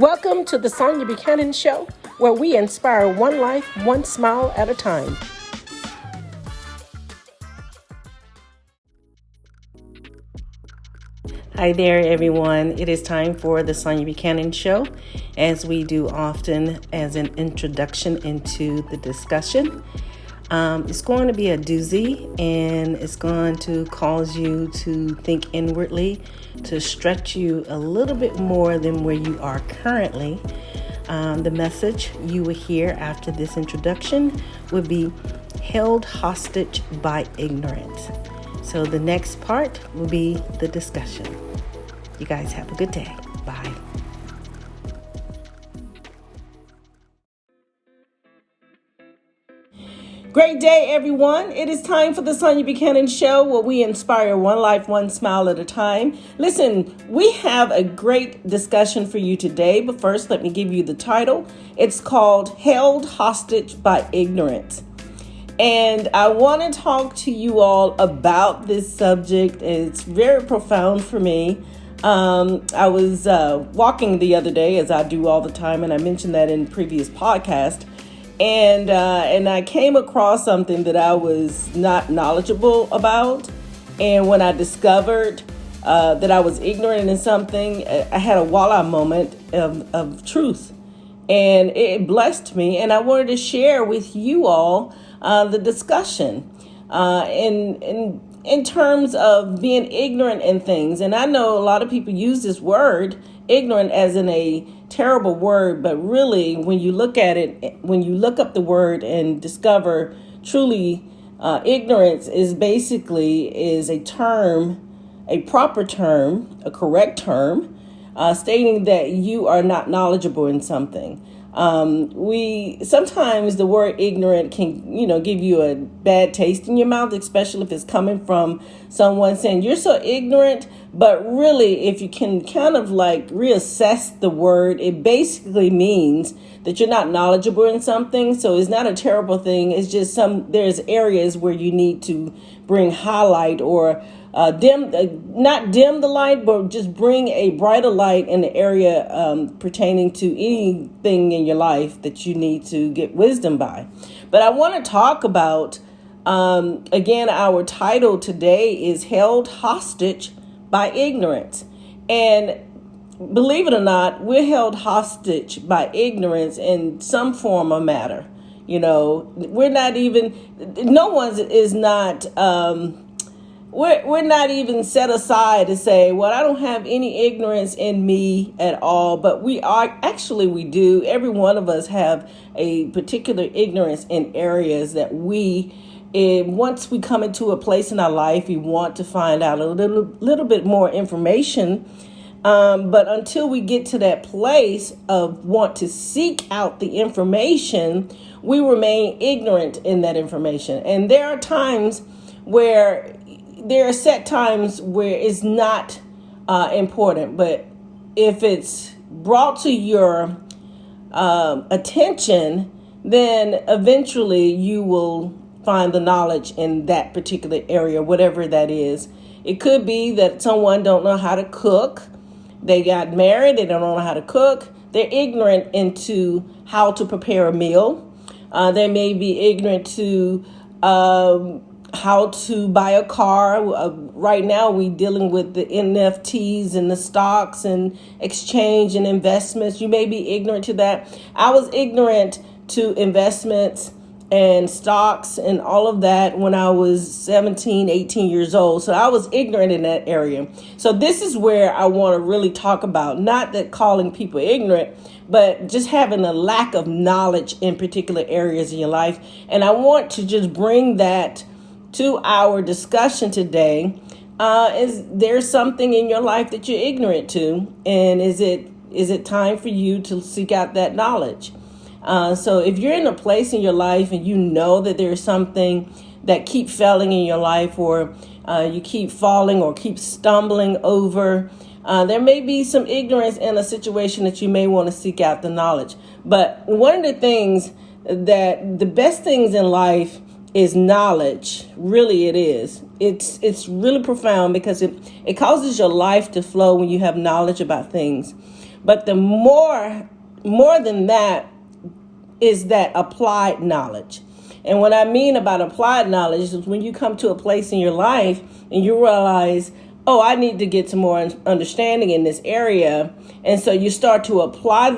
Welcome to the Sonia Buchanan Show, where we inspire one life, one smile at a time. Hi there, everyone. It is time for the Sonia Buchanan Show, as we do often as an introduction into the discussion. It's going to be a doozy, and it's going to cause you to think inwardly, to stretch you a little bit more than where you are currently. The message you will hear after this introduction would be held hostage by ignorance. So the next part will be the discussion. You guys have a good day. Bye. Great day, everyone. It is time for the Sonia Buchanan Show, where we inspire one life, one smile at a time. Listen, we have a great discussion for you today, but first, let me give you the title. It's called Held Hostage by Ignorance. And I want to talk to you all about this subject. It's very profound for me. I was walking the other day, as I do all the time, and I mentioned that in previous podcast. And I came across something that I was not knowledgeable about. And when I discovered that I was ignorant in something, I had a voila moment of truth. And it blessed me. And I wanted to share with you all the discussion in terms of being ignorant in things. And I know a lot of people use this word, ignorant, as in a terrible word, but really when you look at it, when you look up the word and discover truly ignorance is a term, a proper term, a correct term, stating that you are not knowledgeable in something. Sometimes the word ignorant can, give you a bad taste in your mouth, especially if it's coming from someone saying you're so ignorant. But really, if you can kind of like reassess the word, it basically means that you're not knowledgeable in something. So it's not a terrible thing. It's just there's areas where you need to bring highlight or not dim the light, but just bring a brighter light in the area pertaining to anything in your life that you need to get wisdom by. But I want to talk about, again, our title today is Held Hostage by Ignorance. And believe it or not, we're held hostage by ignorance in some form or matter. We're not even, no one is not, we're not even set aside to say, well, I don't have any ignorance in me at all, but we do. Every one of us have a particular ignorance in areas that once we come into a place in our life, we want to find out a little bit more information. But until we get to that place of want to seek out the information, we remain ignorant in that information. And there are set times where it's not important, but if it's brought to your attention, then eventually you will find the knowledge in that particular area, whatever that is. It could be that someone don't know how to cook. They got married, they don't know how to cook. They're ignorant into how to prepare a meal. They may be ignorant to how to buy a car. Right now, we're dealing with the NFTs and the stocks and exchange and investments. You may be ignorant to that. I was ignorant to investments and stocks and all of that when I was 17, 18 years old. So I was ignorant in that area. So this is where I want to really talk about, not that calling people ignorant, but just having a lack of knowledge in particular areas in your life. And I want to just bring that to our discussion today. Is there something in your life that you're ignorant to? And is it time for you to seek out that knowledge? So if you're in a place in your life and you know that there's something that keep failing in your life, or you keep falling or keep stumbling over, there may be some ignorance in a situation that you may want to seek out the knowledge. But one of the things the best things in life is knowledge. Really, it is. It's really profound because it causes your life to flow when you have knowledge about things. But the more than that is that applied knowledge. And what I mean about applied knowledge is when you come to a place in your life and you realize, oh, I need to get some more understanding in this area. And so you start to apply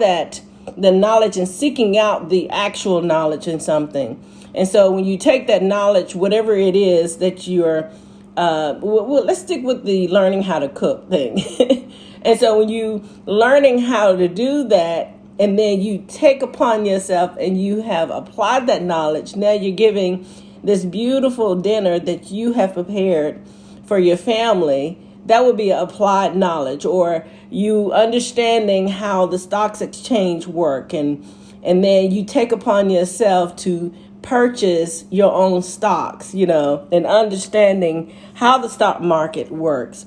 the knowledge and seeking out the actual knowledge in something. And so when you take that knowledge, whatever it is that you're, let's stick with the learning how to cook thing. And so when you learning how to do that, and then you take upon yourself and you have applied that knowledge, now you're giving this beautiful dinner that you have prepared for your family. That would be applied knowledge. Or you understanding how the stocks exchange work, and then you take upon yourself to purchase your own stocks, and understanding how the stock market works.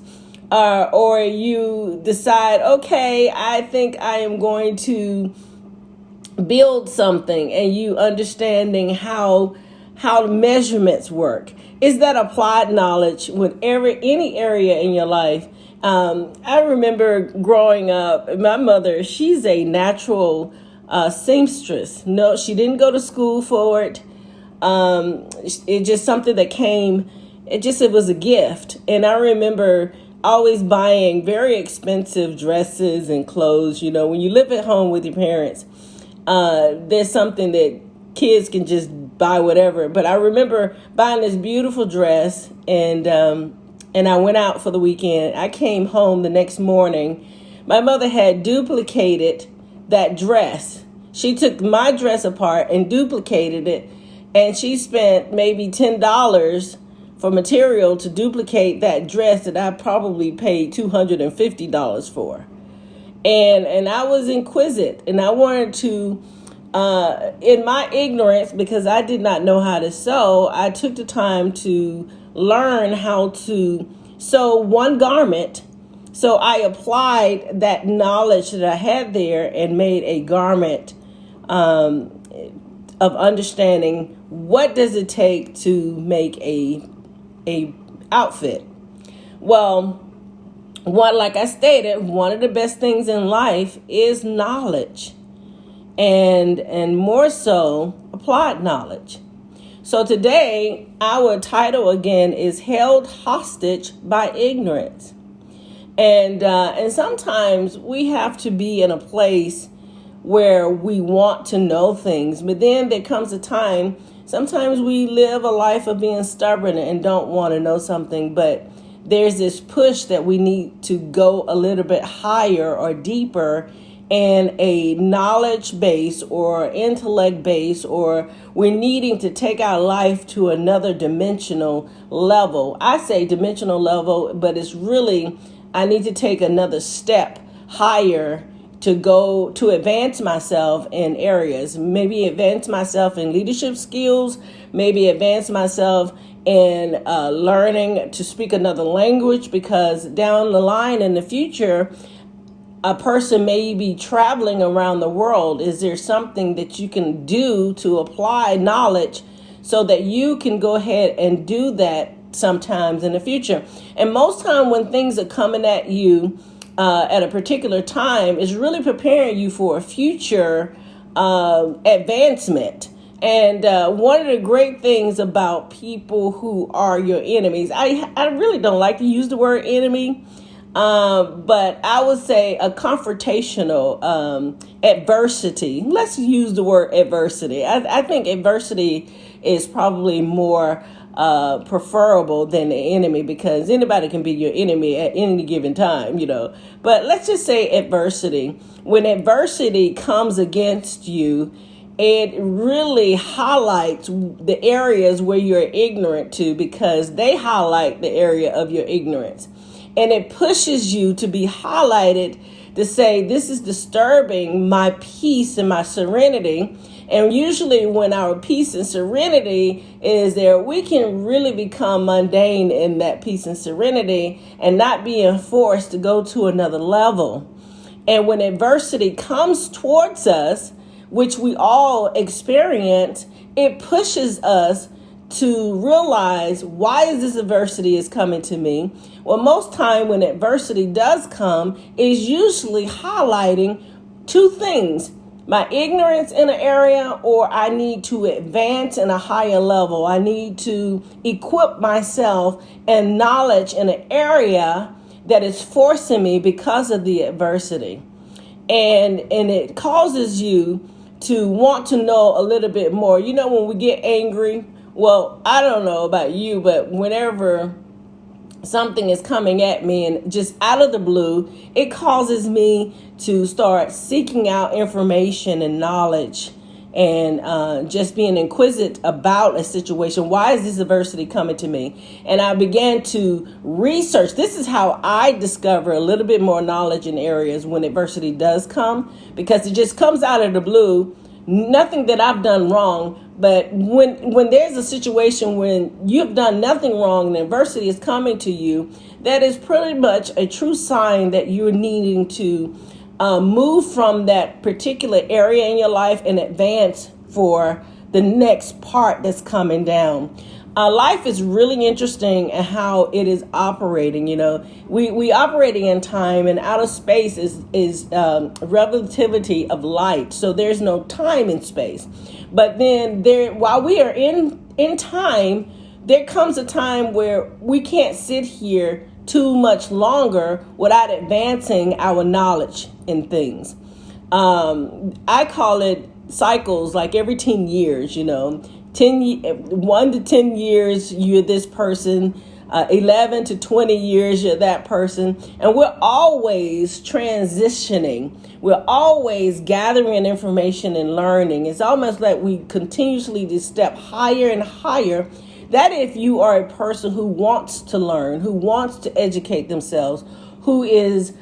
Or you decide, okay, I think I am going to build something, and you understanding how measurements work. Is that applied knowledge with any area in your life? I remember growing up, my mother, she's a natural seamstress. No, she didn't go to school for it. It's just something that came, it was a gift. And I remember always buying very expensive dresses and clothes. When you live at home with your parents, there's something that kids can just buy whatever. But I remember buying this beautiful dress, and I went out for the weekend. I came home the next morning. My mother had duplicated that dress. She took my dress apart and duplicated it, and she spent maybe $10 for material to duplicate that dress that I probably paid $250 for. And I was inquisitive, and I wanted to, in my ignorance, because I did not know how to sew, I took the time to learn how to sew one garment. So I applied that knowledge that I had there and made a garment of understanding what does it take to make a outfit. Well, like I stated, one of the best things in life is knowledge, and more so applied knowledge. So today, our title again is Held Hostage by Ignorance. And sometimes we have to be in a place where we want to know things, but then there comes a time, sometimes we live a life of being stubborn and don't want to know something, but there's this push that we need to go a little bit higher or deeper in a knowledge base or intellect base, or we're needing to take our life to another dimensional level. I say dimensional level, but it's really, I need to take another step higher to go to advance myself in areas, maybe advance myself in leadership skills, maybe advance myself in learning to speak another language, because down the line in the future, a person may be traveling around the world. Is there something that you can do to apply knowledge so that you can go ahead and do that sometimes in the future? And most time when things are coming at you at a particular time, is really preparing you for a future advancement. And one of the great things about people who are your enemies, I really don't like to use the word enemy, but I would say a confrontational adversity. Let's use the word adversity. I think adversity is probably more preferable than the enemy, because anybody can be your enemy at any given time, But let's just say adversity. When adversity comes against you, it really highlights the areas where you're ignorant to, because they highlight the area of your ignorance. And it pushes you to be highlighted to say, this is disturbing my peace and my serenity. And usually when our peace and serenity is there, we can really become mundane in that peace and serenity and not being forced to go to another level. And when adversity comes towards us, which we all experience, it pushes us to realize, why is this adversity is coming to me? Well, most time when adversity does come, is usually highlighting two things: my ignorance in an area, or I need to advance in a higher level. I need to equip myself and knowledge in an area that is forcing me because of the adversity. And it causes you to want to know a little bit more. You know, when we get angry, well, I don't know about you, but whenever something is coming at me and just out of the blue, it causes me to start seeking out information and knowledge, and just being inquisitive about a situation. Why is this adversity coming to me? And I began to research. This is how I discover a little bit more knowledge in areas when adversity does come, because it just comes out of the blue. Nothing that I've done wrong, but when there's a situation when you've done nothing wrong and adversity is coming to you, that is pretty much a true sign that you're needing to move from that particular area in your life and advance for the next part that's coming down. Life is really interesting and how it is operating. You know, we operating in time, and outer space is relativity of light. So there's no time in space. But then while we are in time, there comes a time where we can't sit here too much longer without advancing our knowledge in things. I call it cycles, like every 10 years, you know. 1 to 10 years, you're this person. 11 to 20 years, you're that person. And we're always transitioning. We're always gathering information and learning. It's almost like we continuously just step higher and higher. That if you are a person who wants to learn, who wants to educate themselves, who is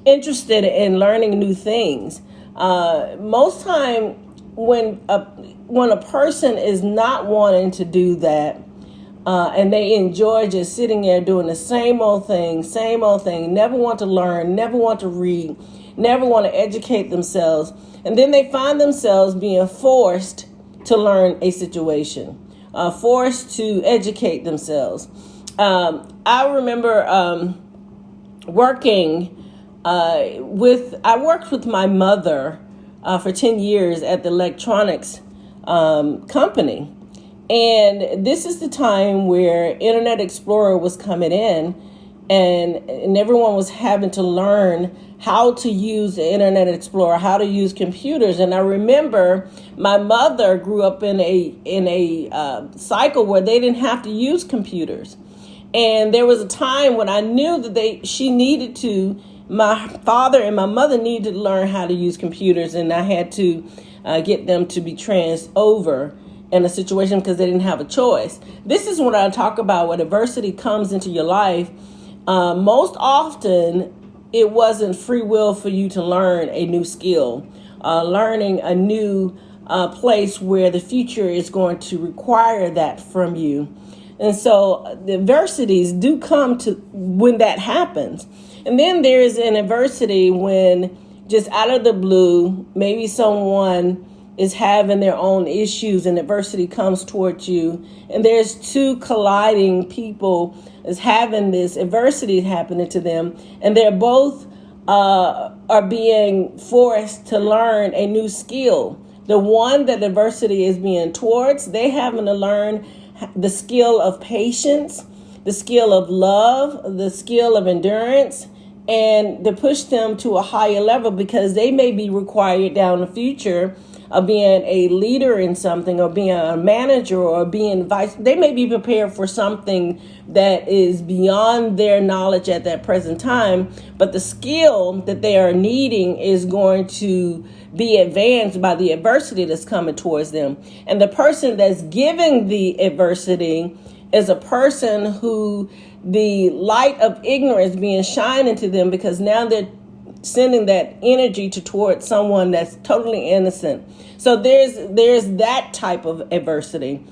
interested in learning new things. Most time when a person is not wanting to do that, and they enjoy just sitting there doing the same old thing, never want to learn, never want to read, never want to educate themselves, and then they find themselves being forced to learn a situation, forced to educate themselves. I remember working I worked with my mother for 10 years at the electronics company. And this is the time where Internet Explorer was coming in, and everyone was having to learn how to use the Internet Explorer, how to use computers. And I remember my mother grew up in a cycle where they didn't have to use computers. And there was a time when I knew that my father and my mother needed to learn how to use computers, and I had to get them to be trans over in a situation because they didn't have a choice. This is what I talk about when adversity comes into your life. Most often, it wasn't free will for you to learn a new skill, learning a new place where the future is going to require that from you. And so the adversities do come to when that happens. And then there's an adversity when just out of the blue, maybe someone is having their own issues and adversity comes towards you. And there's two colliding people is having this adversity happening to them. And they're both are being forced to learn a new skill. The one that adversity is being towards, they having to learn the skill of patience, the skill of love, the skill of endurance, and to push them to a higher level because they may be required down the future of being a leader in something or being a manager or being they may be prepared for something that is beyond their knowledge at that present time, but the skill that they are needing is going to be advanced by the adversity that's coming towards them. And the person that's giving the adversity is a person who the light of ignorance being shined into them because now they're sending that energy towards someone that's totally innocent. So there's that type of adversity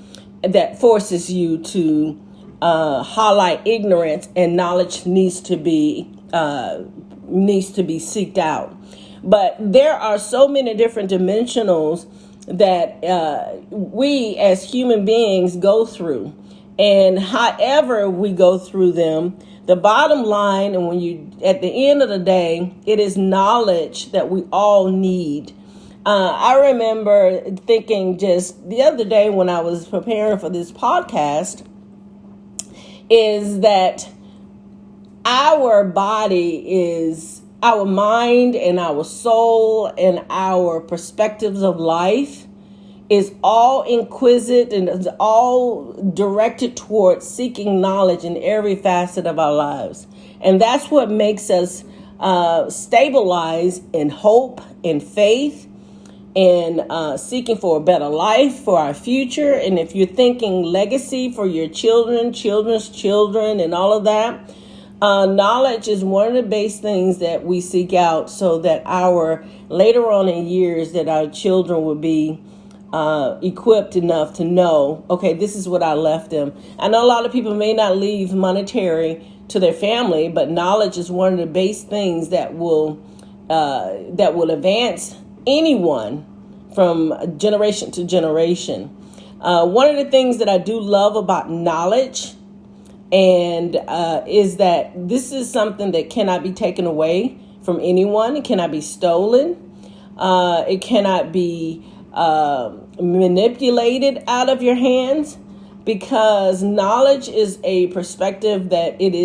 that forces you to highlight ignorance, and knowledge needs to be seeked out. But there are so many different dimensionals that we as human beings go through. And however we go through them, The bottom line, and when you, at the end of the day, it is knowledge that we all need. I remember thinking just the other day when I was preparing for this podcast, is that our body is our mind and our soul and our perspectives of life is all inquisitive and is all directed towards seeking knowledge in every facet of our lives. And that's what makes us stabilize in hope and faith and seeking for a better life for our future. And if you're thinking legacy for your children, children's children, and all of that, knowledge is one of the base things that we seek out so that our later on in years that our children will be equipped enough to know, okay, this is what I left them. I know a lot of people may not leave monetary to their family, but knowledge is one of the base things that will advance anyone from generation to generation. One of the things that I do love about knowledge and is that this is something that cannot be taken away from anyone. It cannot be stolen. It cannot be manipulated out of your hands, because knowledge is a perspective that it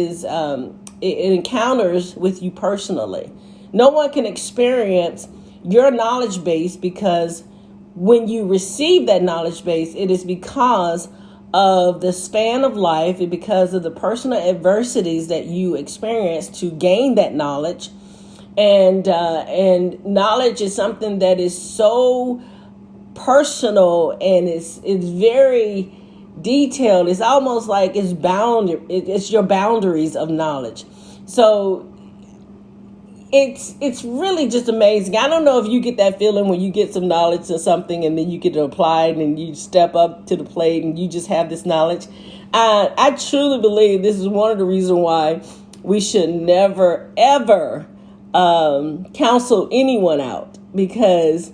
encounters with you personally. No one can experience your knowledge base, because when you receive that knowledge base, it is because of the span of life and because of the personal adversities that you experience to gain that knowledge. And knowledge is something that is so personal and it's very detailed. It's almost like it's your boundaries of knowledge. So it's really just amazing. I don't know if you get that feeling when you get some knowledge or something and then you get to apply it and you step up to the plate and you just have this knowledge. I truly believe this is one of the reasons why we should never, ever counsel anyone out, because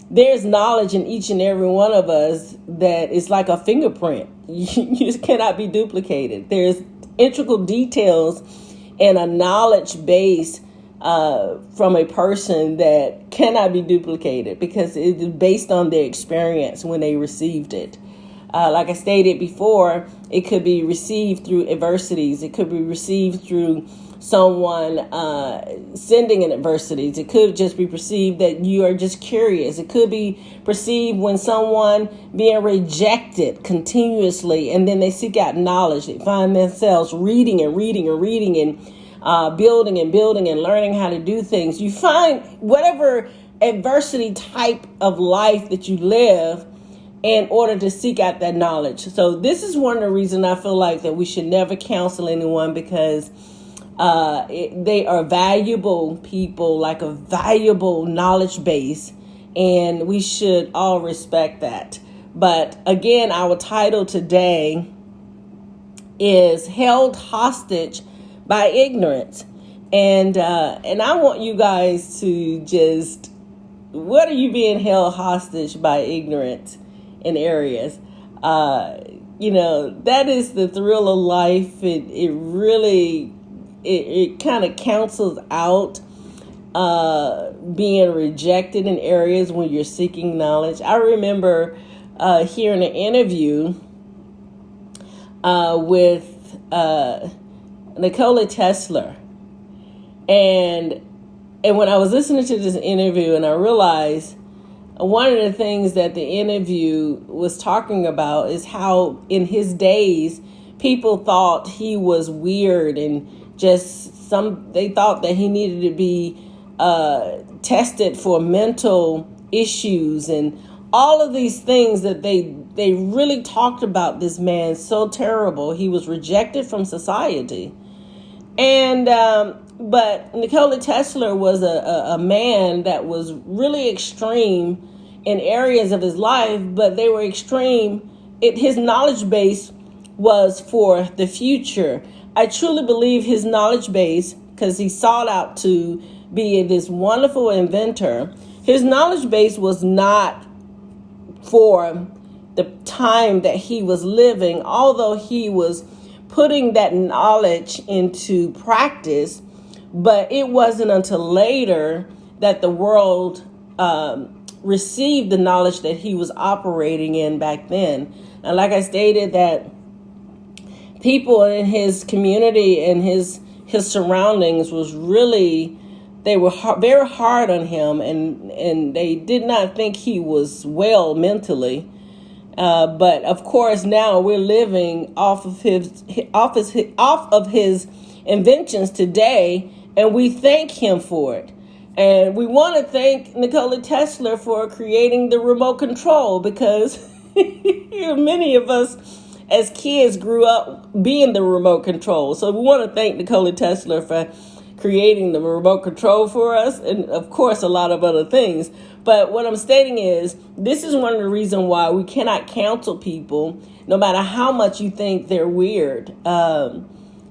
there's knowledge in each and every one of us that is like a fingerprint. You just cannot be duplicated. There's integral details and a knowledge base from a person that cannot be duplicated because it is based on their experience when they received it. Like I stated before, it could be received through adversities. It could be received through someone sending in adversities. It could just be perceived that you are just curious. It could be perceived when someone being rejected continuously and then they seek out knowledge. They find themselves reading and reading and reading and building and building and learning how to do things. You find whatever adversity type of life that you live in order to seek out that knowledge. So this is one of the reasons I feel like that we should never counsel anyone, because they are valuable people, like a valuable knowledge base, and we should all respect that. But again, our title today is Held Hostage by Ignorance. And I want you guys to just, what are you being held hostage by ignorance in areas? That is the thrill of life. It really kind of cancels out being rejected in areas when you're seeking knowledge. I remember hearing an interview with Nikola Tesla. And when I was listening to this interview, and I realized one of the things that the interview was talking about is how in his days, people thought he was weird and they thought that he needed to be tested for mental issues and all of these things that they really talked about this man so terrible. He was rejected from society. And but Nikola Tesla was a man that was really extreme in areas of his life, but they were extreme. His knowledge base was for the future. I truly believe his knowledge base, because he sought out to be this wonderful inventor, his knowledge base was not for the time that he was living, although he was putting that knowledge into practice, but it wasn't until later that the world received the knowledge that he was operating in back then. And like I stated, that people in his community and his surroundings was really, they were very hard on him, and they did not think he was well mentally. But of course, now we're living off of his inventions today, and we thank him for it. And we want to thank Nikola Tesla for creating the remote control, because many of us as kids grew up being the remote control. So we want to thank Nikola Tesla for creating the remote control for us, and of course a lot of other things. But what I'm stating is, this is one of the reasons why we cannot counsel people, no matter how much you think they're weird.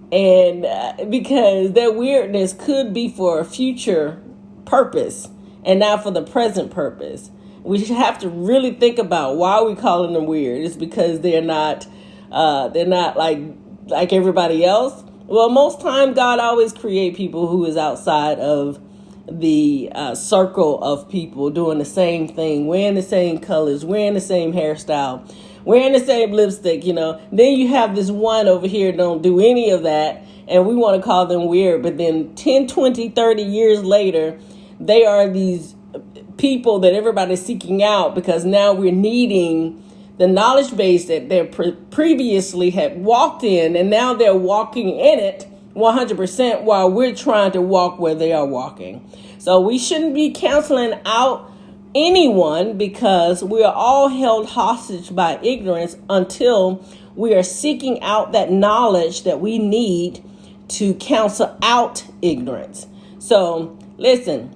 Because their weirdness could be for a future purpose and not for the present purpose. We have to really think about why we calling them weird. It's because they're not like everybody else. Well, most time God always create people who is outside of the circle of people doing the same thing, wearing the same colors, wearing the same hairstyle, wearing the same lipstick, Then you have this one over here don't do any of that, and we want to call them weird. But then 10, 20, 30 years later, they are these people that everybody's seeking out, because now we're needing the knowledge base that they previously had walked in, and now they're walking in it 100% while we're trying to walk where they are walking. So we shouldn't be canceling out anyone, because we are all held hostage by ignorance until we are seeking out that knowledge that we need to cancel out ignorance. So listen,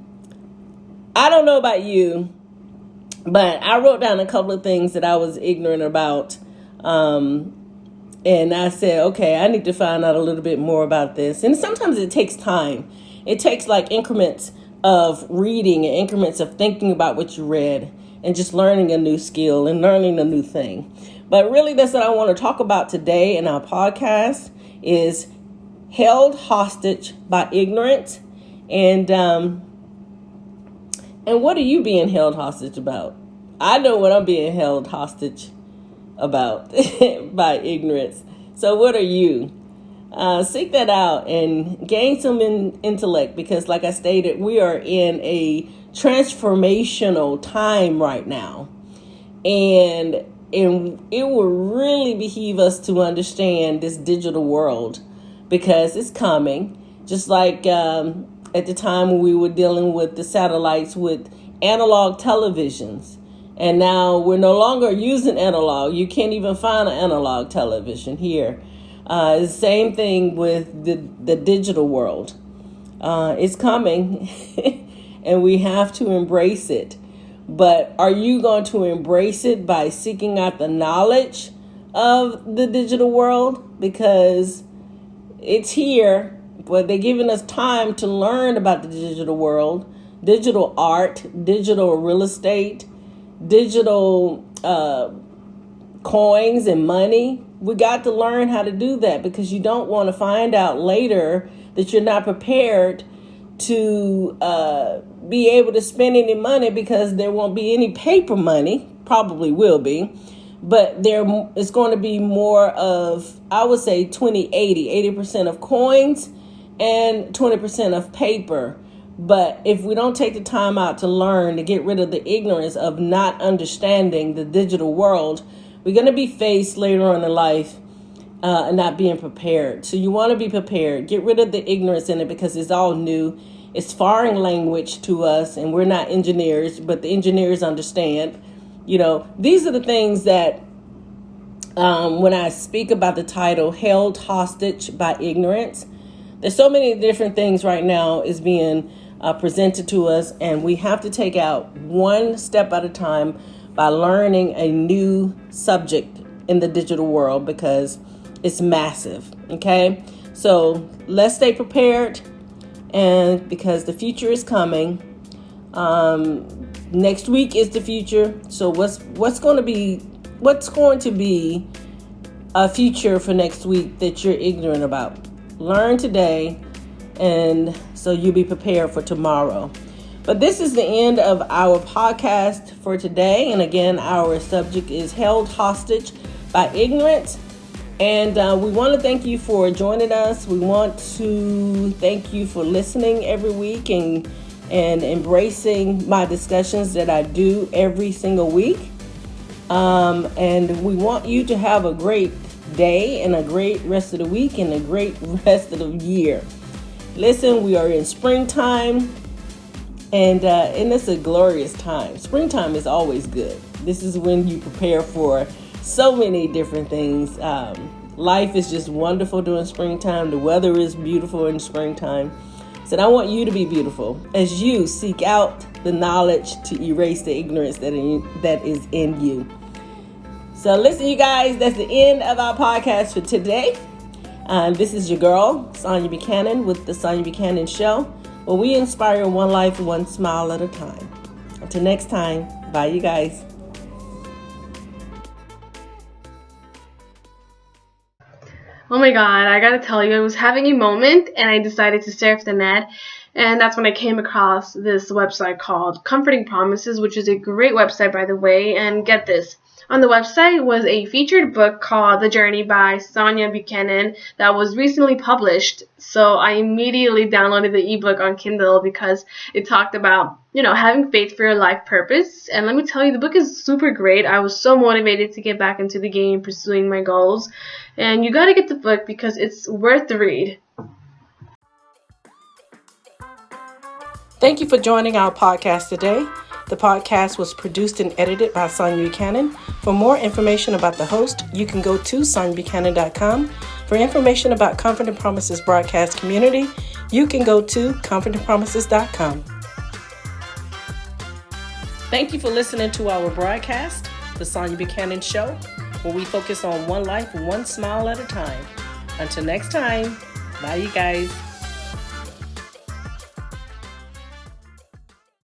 I don't know about you, but I wrote down a couple of things that I was ignorant about. And I said, okay, I need to find out a little bit more about this. And sometimes it takes time. It takes like increments of reading and increments of thinking about what you read and just learning a new skill and learning a new thing. But really, that's what I want to talk about today in our podcast, is held hostage by ignorance. And what are you being held hostage about? I know what I'm being held hostage about by ignorance. So what are you? Seek that out and gain some intellect, because like I stated, we are in a transformational time right now. And it will really behoove us to understand this digital world, because it's coming. Just like at the time when we were dealing with the satellites with analog televisions. And now we're no longer using analog. You can't even find an analog television here. The same thing with the digital world. It's coming and we have to embrace it. But are you going to embrace it by seeking out the knowledge of the digital world? Because it's here, but they're giving us time to learn about the digital world, digital art, digital real estate, digital coins and money. We got to learn how to do that, because you don't want to find out later that you're not prepared to be able to spend any money, because there won't be any paper money. Probably will be, but it's going to be more of, I would say 80% of coins and 20% of paper. But if we don't take the time out to learn, to get rid of the ignorance of not understanding the digital world, we're going to be faced later on in life and not being prepared. So you want to be prepared. Get rid of the ignorance in it, because it's all new. It's foreign language to us, and we're not engineers, but the engineers understand. These are the things that when I speak about the title, Held Hostage by Ignorance, there's so many different things right now is being presented to us, and we have to take out one step at a time by learning a new subject in the digital world, because it's massive. Okay, so let's stay prepared, and because the future is coming. Next week is the future. So what's going to be future for next week that you're ignorant about. Learn today, and so you'll be prepared for tomorrow. But this is the end of our podcast for today. And again, our subject is held hostage by ignorance. And we want to thank you for joining us. We want to thank you for listening every week and embracing my discussions that I do every single week. And we want you to have a great day and a great rest of the week and a great rest of the year. Listen, we are in springtime, and it's a glorious time. Springtime is always good. This is when you prepare for so many different things. Life is just wonderful during springtime. The weather is beautiful in springtime. So I want you to be beautiful as you seek out the knowledge to erase the ignorance that is in you. So listen, you guys, that's the end of our podcast for today. This is your girl, Sonia Buchanan, with the Sonia Buchanan Show, where we inspire one life, one smile at a time. Until next time, bye, you guys. Oh my God, I gotta tell you, I was having a moment and I decided to surf the net. And that's when I came across this website called Comforting Promises, which is a great website, by the way. And get this. On the website was a featured book called The Journey by Sonia Buchanan that was recently published. So I immediately downloaded the ebook on Kindle because it talked about, having faith for your life purpose. And let me tell you, the book is super great. I was so motivated to get back into the game, pursuing my goals. And you got to get the book because it's worth the read. Thank you for joining our podcast today. The podcast was produced and edited by Sonia Buchanan. For more information about the host, you can go to soniabuchanan.com. For information about Comforting Promises broadcast community, you can go to comfortingpromises.com. Thank you for listening to our broadcast, The Sonia Buchanan Show, where we focus on one life, one smile at a time. Until next time, bye you guys.